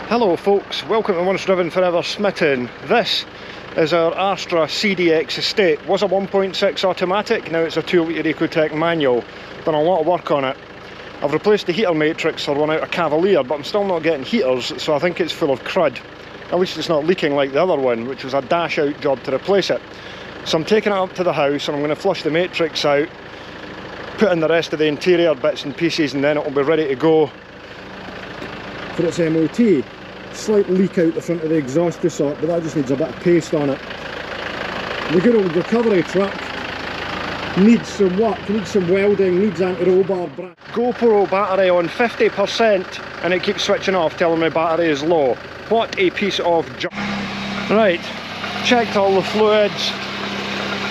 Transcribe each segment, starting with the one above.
Hello folks, welcome to Once Driven Forever Smitten. This is our Astra CDX estate. Was a 1.6 automatic, now it's a 2 litre Ecotec manual. Done a lot of work on it. I've replaced the heater matrix for one out of Cavalier, but I'm still not getting heaters, so I think it's full of crud. At least it's not leaking like the other one, which was a dash out job to replace it. So I'm taking it up to the house and I'm going to flush the matrix out, put in the rest of the interior bits and pieces, and then it'll be ready to go for its MOT. Slight leak out the front of the exhaust sort, but that just needs a bit of paste on it. The good old recovery truck needs some work, needs some welding, needs anti-roll bar. GoPro battery on 50% and it keeps switching off telling me battery is low. What a piece of junk. Right, checked all the fluids,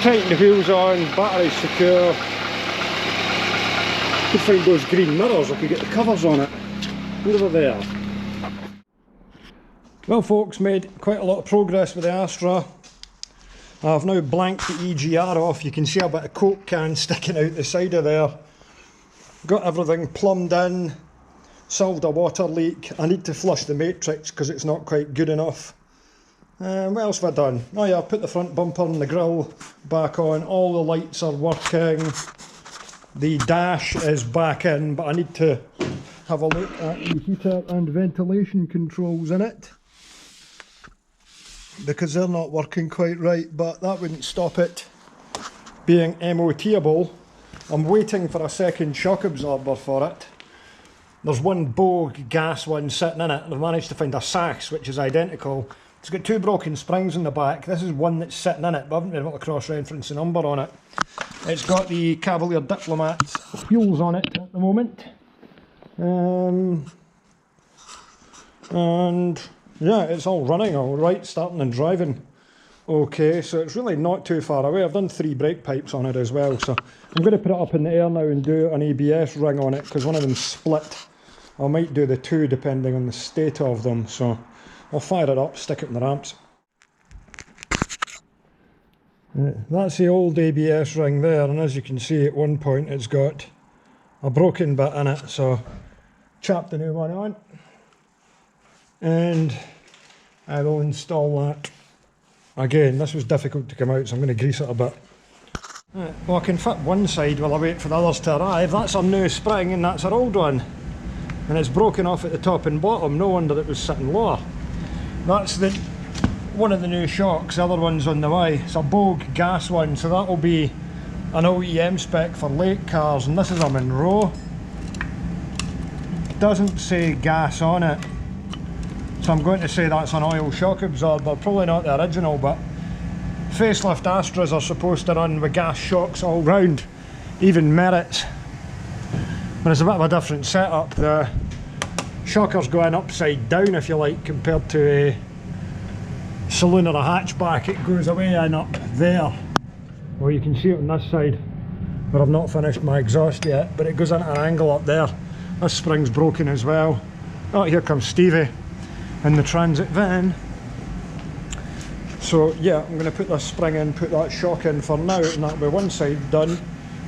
tightened the wheels on, battery's secure. Could find those green mirrors, I could get the covers on it. Over there. Well folks, made quite a lot of progress with the Astra. I've now blanked the EGR off. You can see a bit of Coke can sticking out the side of there. Got everything plumbed in, solved a water leak. I need to flush the matrix because it's not quite good enough. What else have I done? Oh yeah, I put the front bumper and the grille back on. All the lights are working. The dash is back in, but I need to have a look at the heater and ventilation controls in it, because they're not working quite right, but that wouldn't stop it being MOTable. I'm waiting for a second shock absorber for it. There's one Bogue gas one sitting in it, and I've managed to find a Sachs which is identical. It's got two broken springs in the back. This is one that's sitting in it, but I haven't been able to cross-reference the number on it. It's got the Cavalier Diplomat wheels on it at the moment. And yeah, it's all running all right, starting and driving okay, so it's really not too far away. I've done 3 brake pipes on it as well, so I'm going to put it up in the air now and do an ABS ring on it, because one of them split. I might do the 2 depending on the state of them, so I'll fire it up, stick it in the ramps. That's the old ABS ring there, and as you can see at one point it's got a broken bit in it, so chap the new one on and I will install that. Again, this was difficult to come out, so I'm going to grease it a bit. Right, well, I can fit one side while I wait for the others to arrive. That's our new spring and that's our old one, and it's broken off at the top and bottom. No wonder it was sitting lower. That's one of the new shocks, the other one's on the way. It's a Bogue gas one, so that will be an OEM spec for late cars, and this is a Monroe. Doesn't say gas on it, so I'm going to say that's an oil shock absorber. Probably not the original, but facelift Astras are supposed to run with gas shocks all round, even Merits. But it's a bit of a different setup. The shocker's going upside down, if you like, compared to a saloon or a hatchback. It goes away and up there. Well, you can see it on this side where I've not finished my exhaust yet, but it goes into an angle up there. This spring's broken as well. Oh, here comes Stevie in the transit van. So yeah, I'm going to put this spring in, put that shock in for now, and that'll be one side done.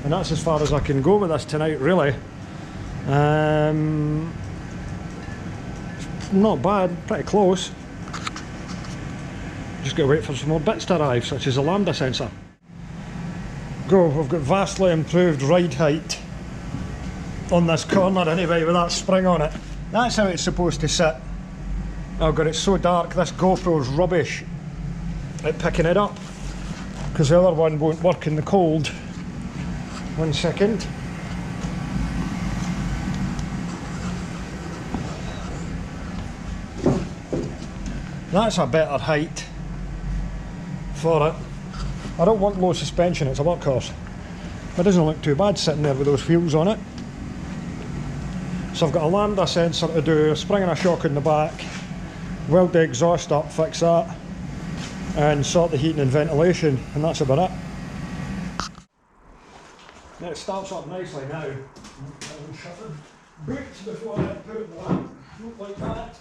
And that's as far as I can go with this tonight, really. Not bad, pretty close. Just got to wait for some more bits to arrive, such as a lambda sensor. We've got vastly improved ride height on this corner anyway, with that spring on it. That's how it's supposed to sit. Oh god, it's so dark. This GoPro's rubbish at picking it up, because the other one won't work in the cold. 1 second. That's a better height for it. I don't want low suspension, it's a workhorse. It doesn't look too bad sitting there with those wheels on it. So I've got a lambda sensor to do, a spring and a shock in the back, weld the exhaust up, fix that, and sort the heating and ventilation, and that's about it. Now it starts up nicely now. Shut the boots before I put it in the lamp. Look like that.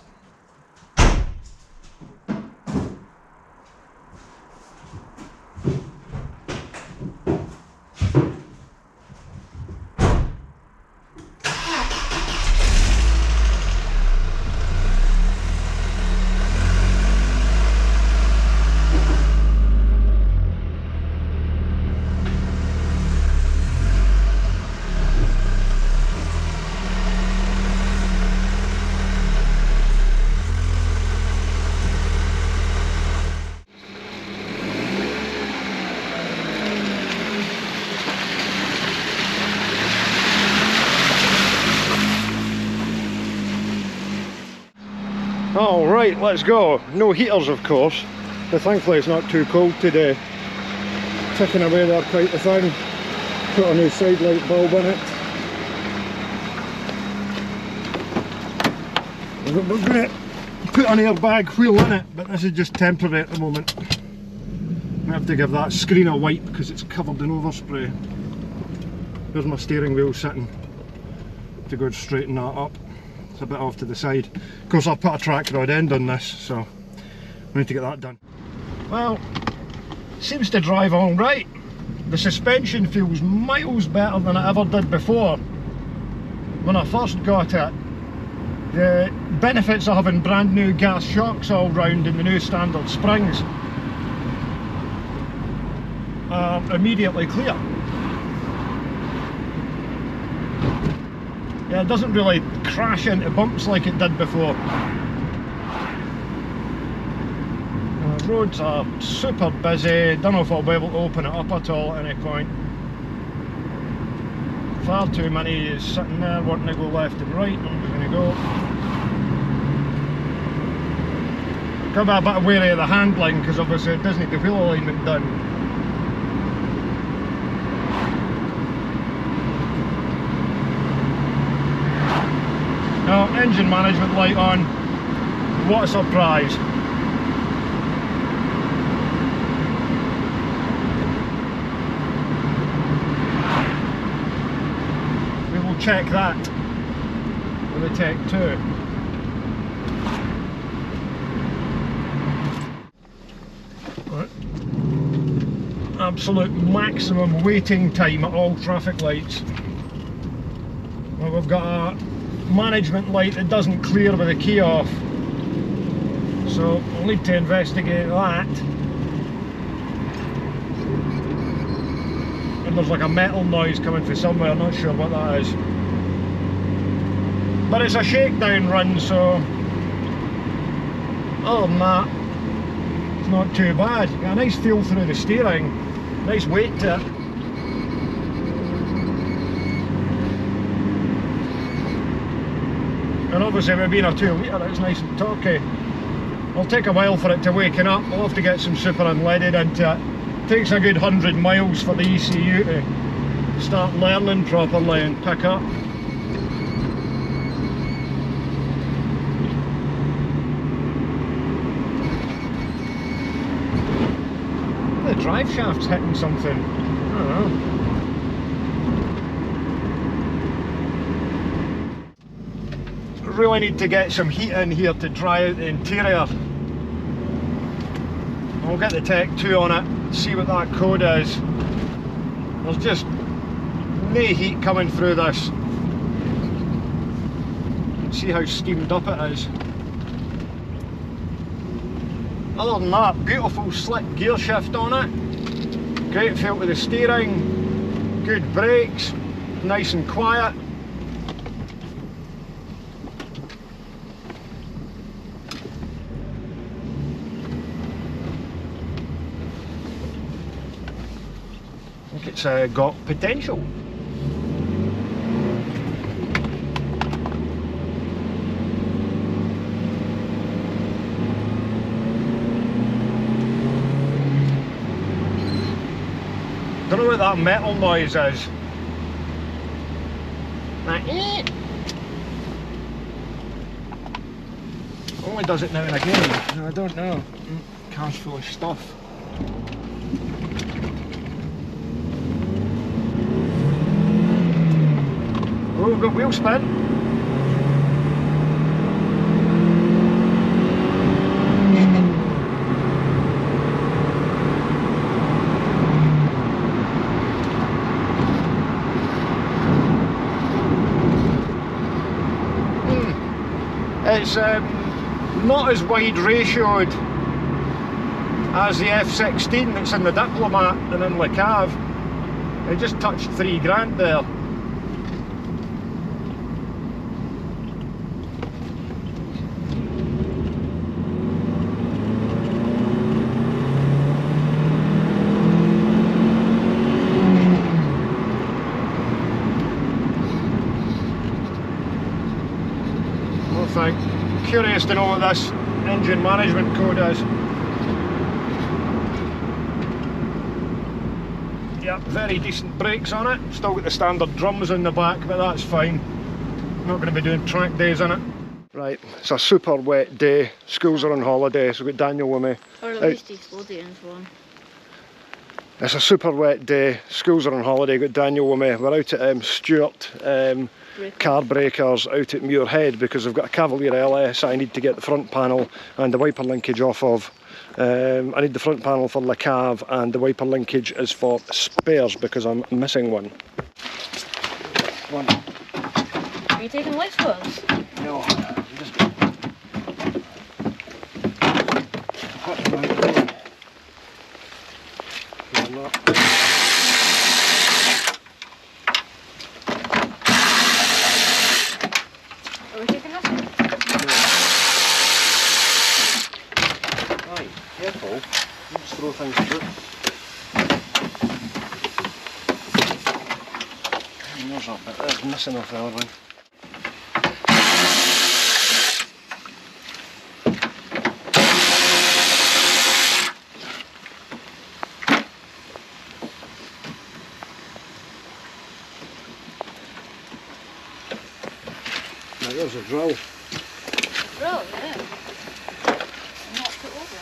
Alright, let's go. No heaters of course, but thankfully it's not too cold today. Ticking away there quite the thing. Put a new side light bulb in it. We're going to put an airbag wheel in it, but this is just temporary at the moment. I have to give that screen a wipe because it's covered in overspray. There's my steering wheel sitting. To go straighten that up. It's a bit off to the side. Of course I've put a track rod end on this, so we need to get that done. Well, seems to drive all right. The suspension feels miles better than it ever did before. When I first got it, the benefits of having brand new gas shocks all round in the new standard springs are immediately clear. Yeah, it doesn't really crash into bumps like it did before. The roads are super busy. Don't know if I'll be able to open it up at all at any point. Far too many is sitting there wanting to go left and right. I'm just going to go. Got to be a bit wary of the handling because obviously it does need the wheel alignment done. Now, engine management light on. What a surprise. We will check that with a Tech 2. Right. Absolute maximum waiting time at all traffic lights. Well, we've got a management light that doesn't clear with the key off, so we'll need to investigate that. And there's like a metal noise coming from somewhere, not sure what that is, but it's a shakedown run, so other than that it's not too bad. Got a nice feel through the steering, nice weight to it. And obviously with being a 2 litre it's nice and torquey. It'll take a while for it to waken up. We'll have to get some super unleaded into it. It takes a good 100 miles for the ECU to start learning properly and pick up. The drive shaft's hitting something. I don't know. Really need to get some heat in here to dry out the interior. I'll get the Tech 2 on it, see what that code is. There's just no heat coming through this. See how steamed up it is. Other than that, beautiful slick gear shift on it. Great feel to the steering. Good brakes. Nice and quiet. It's got potential. Don't know what that metal noise is. Only does it now and again. I don't know. Car's full of stuff. Oh, we've got wheel spin. It's not as wide ratioed as the F16 that's in the Diplomat and in Le Cave. It just touched £3 there. Thing. Curious to know what this engine management code is. Yep, very decent brakes on it. Still got the standard drums in the back, but that's fine. Not going to be doing track days in it. Right, it's a super wet day. Schools are on holiday, so we've got Daniel with me. Or at least he's floating one. It's a super wet day. Schools are on holiday. Got Daniel with me. We're out at Stuart Car Breakers out at Muirhead because I've got a Cavalier LS I need to get the front panel and the wiper linkage off of. I need the front panel for the Cav and the wiper linkage is for spares because I'm missing one. Are you taking lights for us? No, just Are we taking this? Right, careful. You just throw things through. There's a bit that's missing off the other one. Now there's a drill. Drill, yeah. Knocked it over.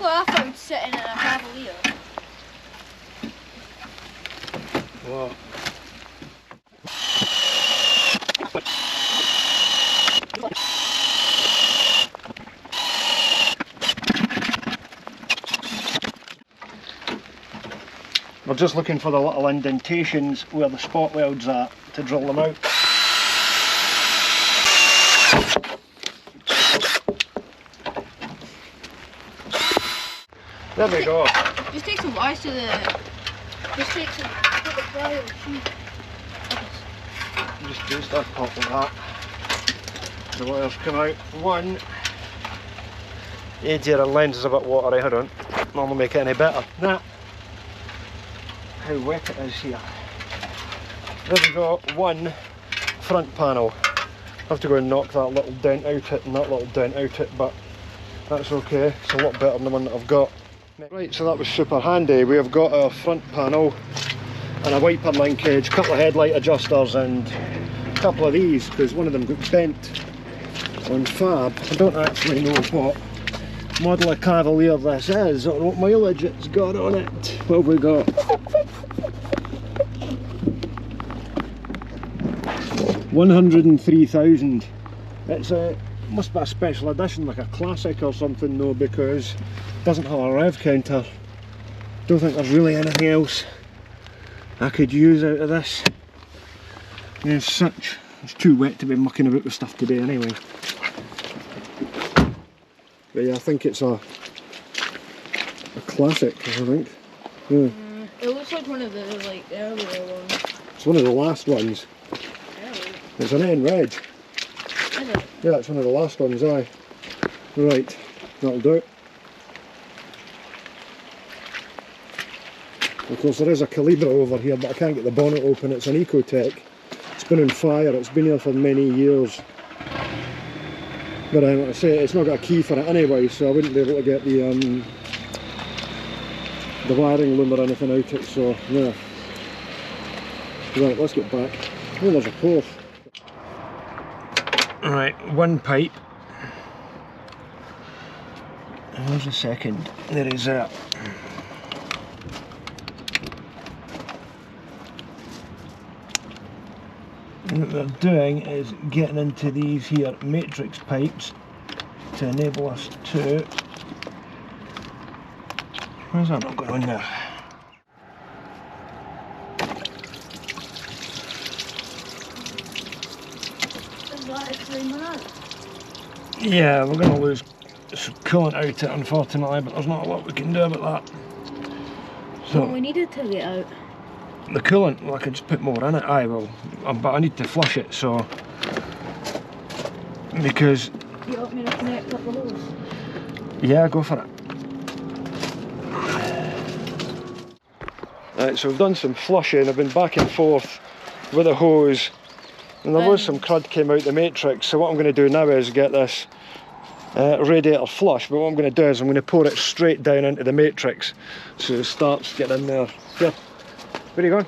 Well, I found sitting in a Cavalier. Wow. We're just looking for the little indentations where the spot weld's at to drill them out. There we go. Just take some wires to the... Just take some... Put the wire on the sheet. Just do stuff pop like that. The wires come out. One. Easier and lens is a bit watery, I don't normally make it any better. Nah. How wet it is here. There we go, one front panel. I have to go and knock that little dent out it and that little dent out it, but that's okay. It's a lot better than the one that I've got. Right, so that was super handy. We have got a front panel and a wiper linkage, a couple of headlight adjusters and a couple of these because one of them got bent on fab. I don't actually know what model of Cavalier this is or what mileage it's got on it. What have we got? 103,000. It's a must be a special edition, like a classic or something though, because it doesn't have a rev counter. Don't think there's really anything else I could use out of this. As such, it's too wet to be mucking about with stuff today anyway. But yeah, I think it's a classic, I think. Yeah. It looks like one of the earlier ones. It's one of the last ones. Early. It's an N reg. Is it? Yeah, it's one of the last ones, aye. Right, that'll do it. Of course there is a Calibra over here, but I can't get the bonnet open. It's an Ecotec. It's been on fire, it's been here for many years. But like I say, it's not got a key for it anyway, so I wouldn't be able to get the wiring loom or anything out it, so yeah. Right, let's get back. Oh, there's a port. Right, one pipe. There's a second. There is that. And what they're doing is getting into these here matrix pipes to enable us to... Where's that not going on there? Yeah, we're going to lose coolant out it unfortunately, but there's not a lot we can do about that. So well, we needed to get out. the coolant. Well, I could just put more in it. Aye, well, but I need to flush it, so because. You want me to connect up the hose? Yeah, go for it. Right, so we've done some flushing. I've been back and forth with a hose, and there was some crud came out the matrix. So what I'm going to do now is get this radiator flush, but what I'm going to do is I'm going to pour it straight down into the matrix so it starts getting in there. Here, where are you going?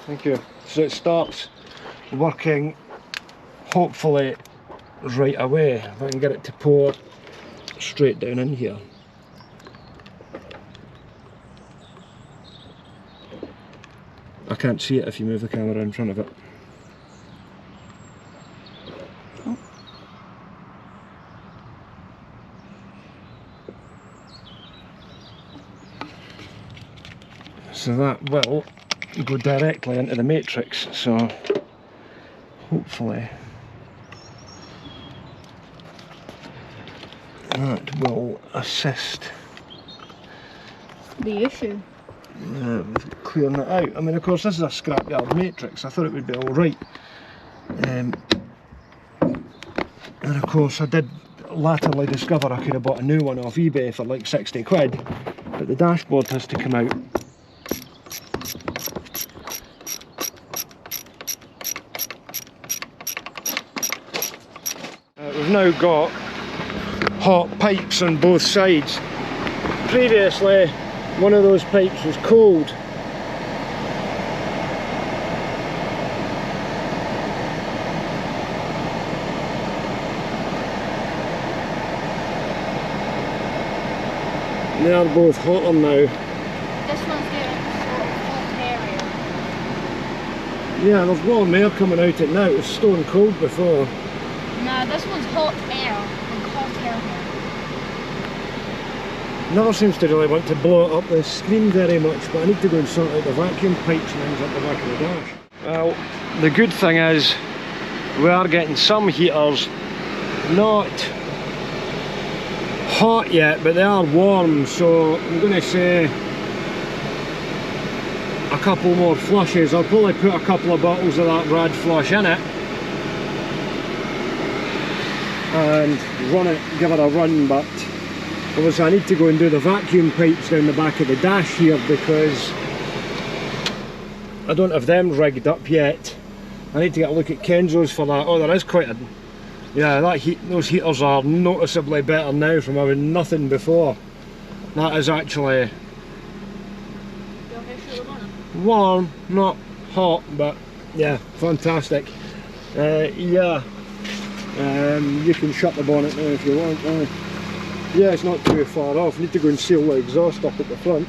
Thank you. So it starts working hopefully right away. If I can get it to pour straight down in here. I can't see it if you move the camera in front of it. Oh. So that will go directly into the matrix, so hopefully that will assist The issue. with clearing it out. I mean, of course, this is a scrapyard matrix. I thought it would be alright. And of course, I did latterly discover I could have bought a new one off eBay for like 60 quid, but the dashboard has to come out. We've now got hot pipes on both sides. Previously, one of those pipes was cold. They are both hotter now. This one's getting sort of hot area. Yeah, there's warm air coming out it now. It was stone cold before. No, this one's hot air. And hot air here. Never seems to really want to blow it up the screen very much, but I need to go and sort out the vacuum pipes and things up the back of the dash. Well, the good thing is we are getting some heaters, not hot yet, but they are warm, so I'm going to say a couple more flushes. I'll probably put a couple of bottles of that Rad flush in it and run it, give it a run, but obviously I need to go and do the vacuum pipes down the back of the dash here because I don't have them rigged up yet. I need to get a look at Kenzo's for that. Oh, there is quite a... Yeah, those heaters are noticeably better now from having nothing before. That is actually warm, not hot, but yeah, fantastic. Yeah, you can shut the bonnet now if you want. Yeah, it's not too far off. You need to go and seal the exhaust up at the front.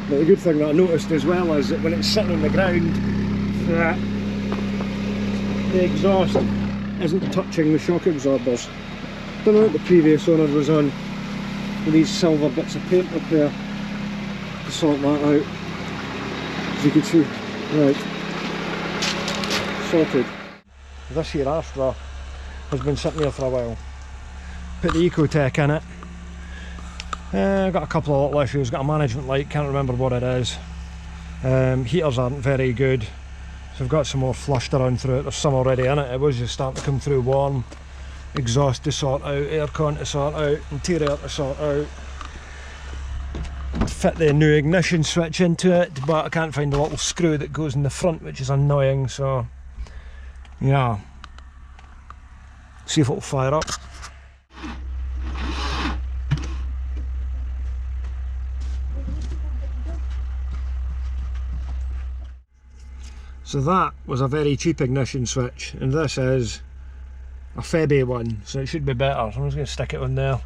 But the good thing that I noticed as well is that when it's sitting on the ground, the exhaust isn't touching the shock absorbers. Don't know what the previous owner was on with these silver bits of paint up there to sort that out. As you can see, right, sorted. This here Astra has been sitting there for a while. Put the Ecotec in it. Got a couple of little issues, got a management light, can't remember what it is. Heaters aren't very good, so I've got some more flushed around through it. There's some already in it. It was just starting to come through warm. Exhaust to sort out, aircon to sort out, interior to sort out. Fit the new ignition switch into it, but I can't find the little screw that goes in the front, which is annoying, so yeah. See if it'll fire up. So that was a very cheap ignition switch, and this is a Febby one, so it should be better. So I'm just going to stick it on there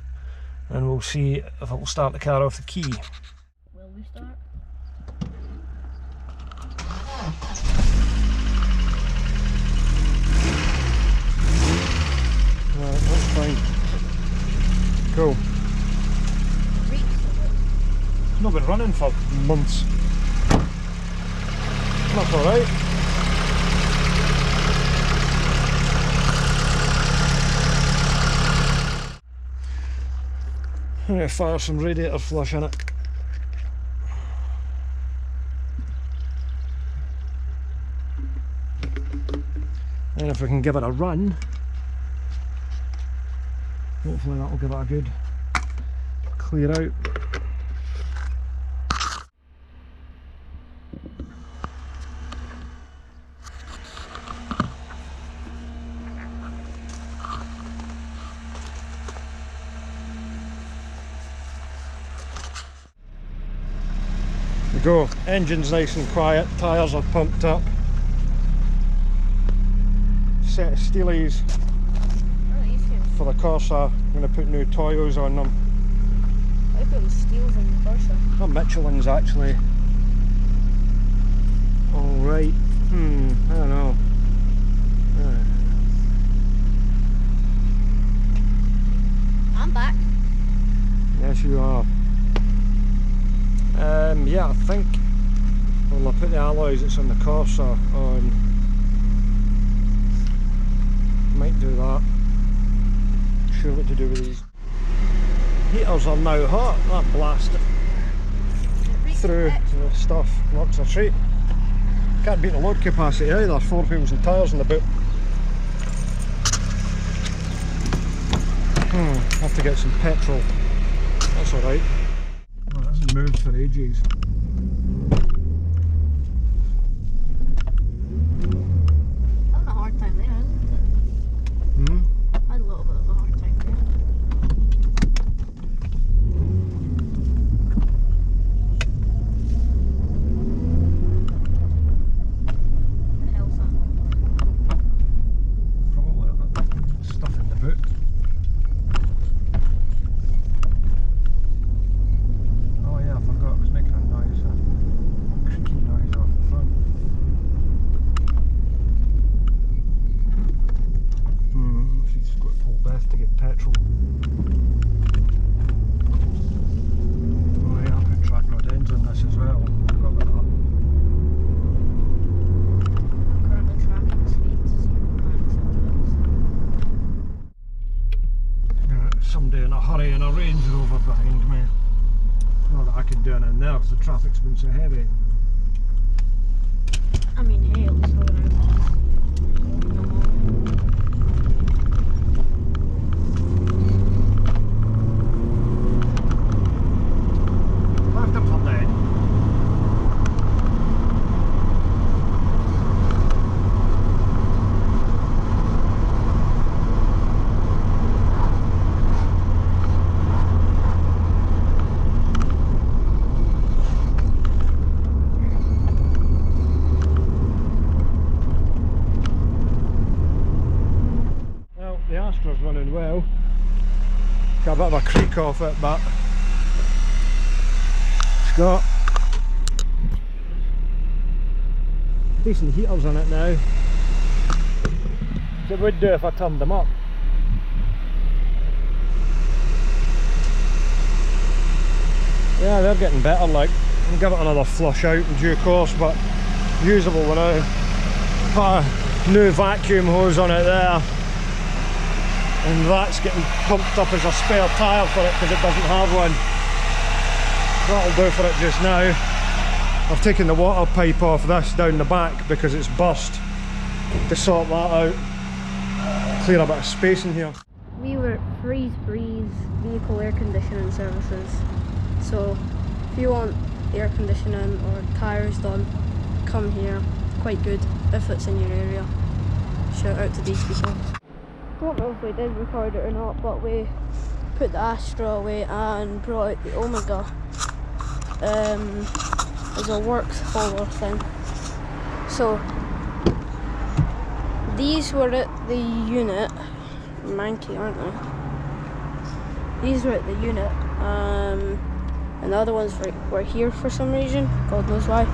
and we'll see if it will start the car off the key. Will we start? Right, that's fine. Cool. It's not been running for months. That's alright. I'm going to fire some radiator flush in it. And if we can give it a run, hopefully that'll give it a good clear out. There we go, engine's nice and quiet, tyres are pumped up. Set of steelies for the Corsa. I'm going to put new toyos on them. I put steels on the Corsa. Not Michelin's actually. Alright, I don't know. I'm back. Yes you are. Yeah, I think well, I'll put the alloys that's on the Corsa on. Might do that. Sure what to do with these. Heaters are now hot. That blasted through the stuff. Knocks her straight. Can't beat the load capacity either. 4 wheels and tyres in the boot. Have to get some petrol. That's alright. Oh, it hasn't moved for ages. Having a hard time there, isn't it? I had a little bit of a hard time there. What the hell's that? Probably the stuff in the boot. Oh yeah, I forgot it was making a noise, a creaking noise off the front. She's got to pull Beth to get petrol. Oh yeah, I put track rod ends on this as well. Forgot about that. I'm currently tracking the speed to see what max it is. Somebody in a hurry in a Range Rover behind me. Not that I could do anything there because the traffic's been so heavy. I mean, hey, it was going out. Left up for dead. The Astra's running well. Got a bit of a creak off it, but it's got decent heaters on it now. It would do if I turned them up. Yeah, they're getting better, like. I'll give it another flush out in due course, but usable now. Put a new vacuum hose on it there. And that's getting pumped up as a spare tyre for it because it doesn't have one. That'll do for it just now. I've taken the water pipe off this down the back because it's burst to sort that out. Clear a bit of space in here. We were at Freeze vehicle air conditioning services. So if you want air conditioning or tyres done, come here. Quite good if it's in your area. Shout out to these people. Don't know if we did record it or not, but we put the Astra away and brought out the Omega as a works hauler thing. So these were at the unit. Manky, aren't they? These were at the unit, and the other ones were here for some reason. God knows why.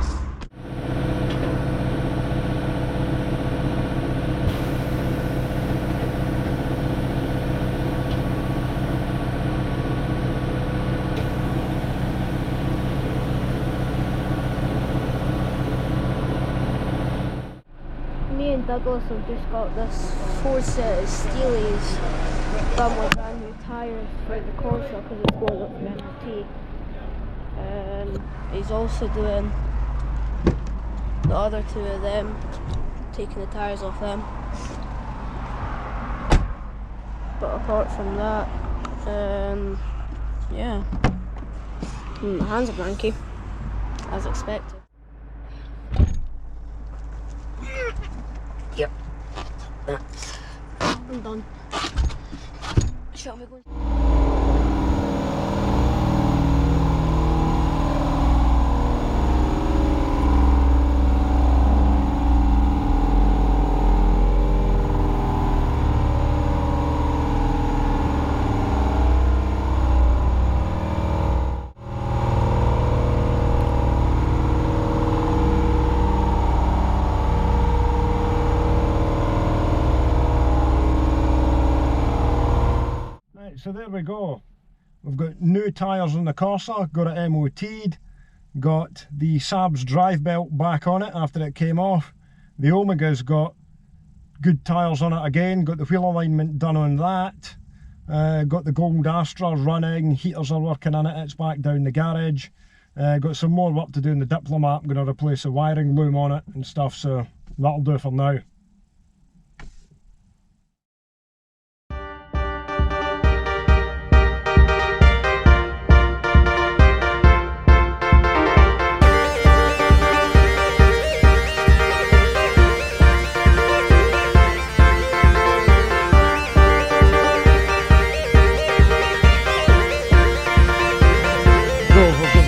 Me and Douglas have just got this 4 set of steelies done with brand new tyres for the Corsa because it's going up for MOT. He's also doing the other 2 of them, taking the tyres off them. But apart from that, yeah. My hands are blanky, as expected. Yep. I'm done. Shall we go? So there we go. We've got new tyres on the Corsa, got it MOT'd, got the Saab's drive belt back on it after it came off. The Omega's got good tyres on it again, got the wheel alignment done on that. Got the gold Astra running, heaters are working on it, it's back down the garage. Got some more work to do in the Diplomat, I'm going to replace the wiring loom on it and stuff, so that'll do for now.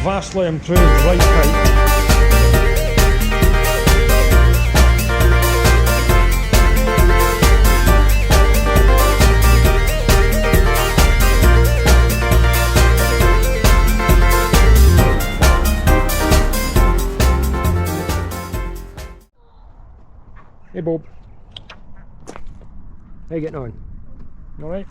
Vastly improved right pipe. Hey Bob, how you getting on? Alright?